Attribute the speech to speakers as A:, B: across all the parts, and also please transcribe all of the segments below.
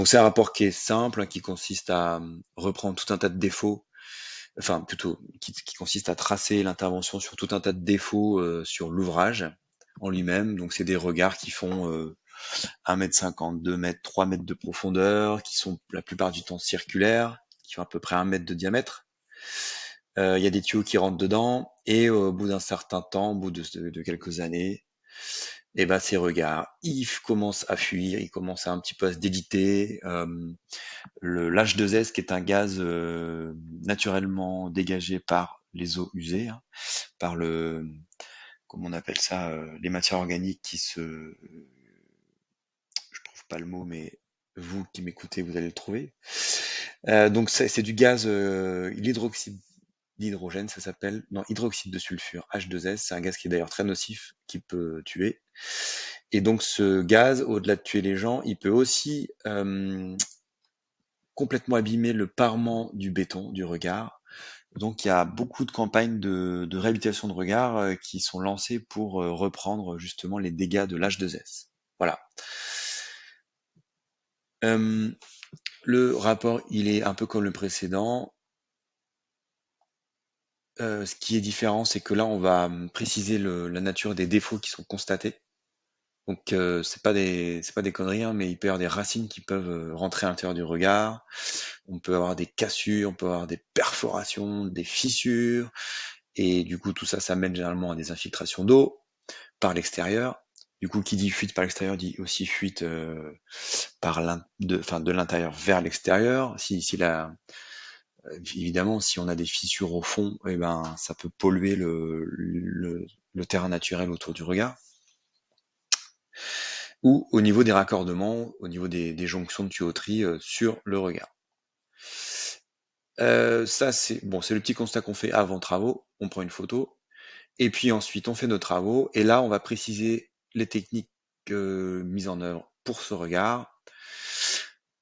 A: Donc c'est un rapport qui est simple, hein, qui consiste à reprendre tout un tas de défauts, enfin plutôt qui consiste à tracer l'intervention sur tout un tas de défauts sur l'ouvrage en lui-même. Donc c'est des regards qui font 1,50 m, 2 mètres, 3 mètres de profondeur, qui sont la plupart du temps circulaires, qui font à peu près 1 mètre de diamètre. Il y a des tuyaux qui rentrent dedans, et au bout d'un certain temps, au bout de quelques années, et ben ces regards, ils commencent à fuir, ils commencent à un petit peu à se déliter. L'H2S, qui est un gaz naturellement dégagé par les eaux usées, hein, par comment on appelle ça, les matières organiques je trouve pas le mot, mais vous qui m'écoutez, vous allez le trouver. Donc c'est du gaz, l'hydroxyde d'hydrogène, ça s'appelle, non, hydroxyde de sulfure, H2S, c'est un gaz qui est d'ailleurs très nocif, qui peut tuer. Et donc ce gaz, au-delà de tuer les gens, il peut aussi complètement abîmer le parement du béton, du regard. Donc il y a beaucoup de campagnes de réhabilitation de regard qui sont lancées pour reprendre justement les dégâts de l'H2S. Voilà. Euh, le rapport, il est un peu comme le précédent. Ce qui est différent, c'est que là, on va préciser la nature des défauts qui sont constatés. Donc, c'est pas des conneries, hein, mais il peut y avoir des racines qui peuvent rentrer à l'intérieur du regard. On peut avoir des cassures, on peut avoir des perforations, des fissures, et du coup, tout ça, ça mène généralement à des infiltrations d'eau par l'extérieur. Du coup, qui dit fuite par l'extérieur dit aussi fuite de l'intérieur vers l'extérieur. Évidemment, si on a des fissures au fond, eh ben, ça peut polluer le terrain naturel autour du regard. Ou au niveau des raccordements, au niveau des jonctions de tuyauterie sur le regard. Ça, c'est bon, c'est le petit constat qu'on fait avant travaux. On prend une photo, et puis ensuite on fait nos travaux, et là, on va préciser les techniques mises en œuvre pour ce regard.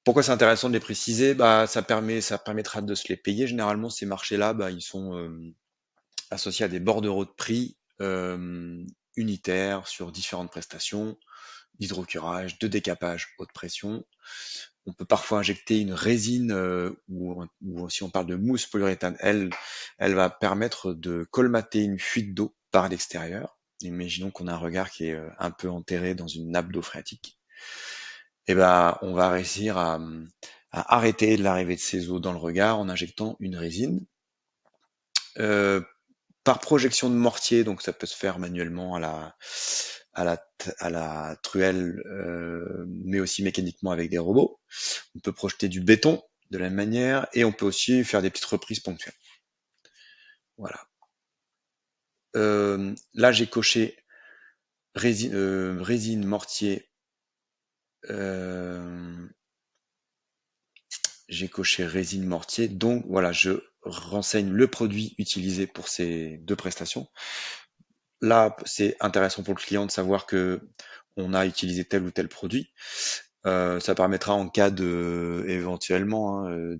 A: Pourquoi c'est intéressant de les préciser? Bah, ça permettra de se les payer. Généralement, ces marchés-là, bah, ils sont associés à des bordereaux de prix unitaires sur différentes prestations d'hydrocurage, de décapage haute pression. On peut parfois injecter une résine ou si on parle de mousse polyuréthane, elle va permettre de colmater une fuite d'eau par l'extérieur. Imaginons qu'on a un regard qui est un peu enterré dans une nappe d'eau phréatique. Et ben, on va réussir à arrêter l'arrivée de ces eaux dans le regard en injectant une résine. Euh, Par projection de mortier, donc ça peut se faire manuellement à la truelle, mais aussi mécaniquement avec des robots. On peut projeter du béton de la même manière, et on peut aussi faire des petites reprises ponctuelles. Voilà. Là, j'ai coché résine, mortier. euh, j'ai coché résine, mortier. Donc voilà, je renseigne le produit utilisé pour ces deux prestations. Là, c'est intéressant pour le client de savoir que on a utilisé tel ou tel produit. Ça permettra en cas de éventuellement hein,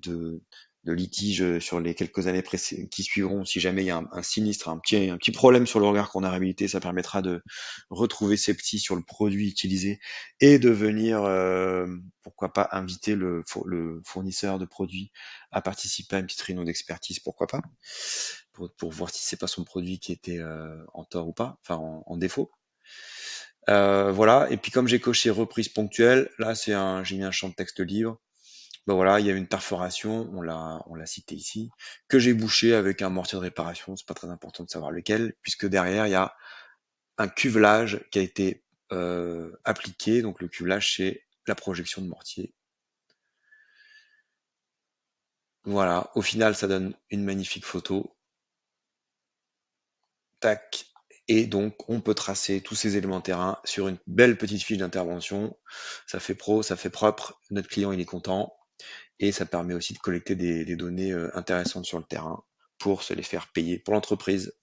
A: de litige sur les quelques années qui suivront, si jamais il y a un sinistre, un petit problème sur le regard qu'on a réhabilité, ça permettra de retrouver ces petits sur le produit utilisé et de venir, pourquoi pas, inviter le fournisseur de produits à participer à une petite réunion d'expertise, pourquoi pas, pour voir si c'est pas son produit qui était en tort ou pas, enfin en défaut. Voilà, et puis comme j'ai coché reprise ponctuelle, là j'ai mis un champ de texte libre. Ben voilà, il y a une perforation, on l'a cité ici, que j'ai bouché avec un mortier de réparation. C'est pas très important de savoir lequel, puisque derrière il y a un cuvelage qui a été appliqué. Donc le cuvelage, c'est la projection de mortier. Voilà, au final ça donne une magnifique photo. Tac. Et donc, on peut tracer tous ces éléments de terrain sur une belle petite fiche d'intervention. Ça fait pro, ça fait propre. Notre client, il est content. Et ça permet aussi de collecter des données intéressantes sur le terrain pour se les faire payer pour l'entreprise.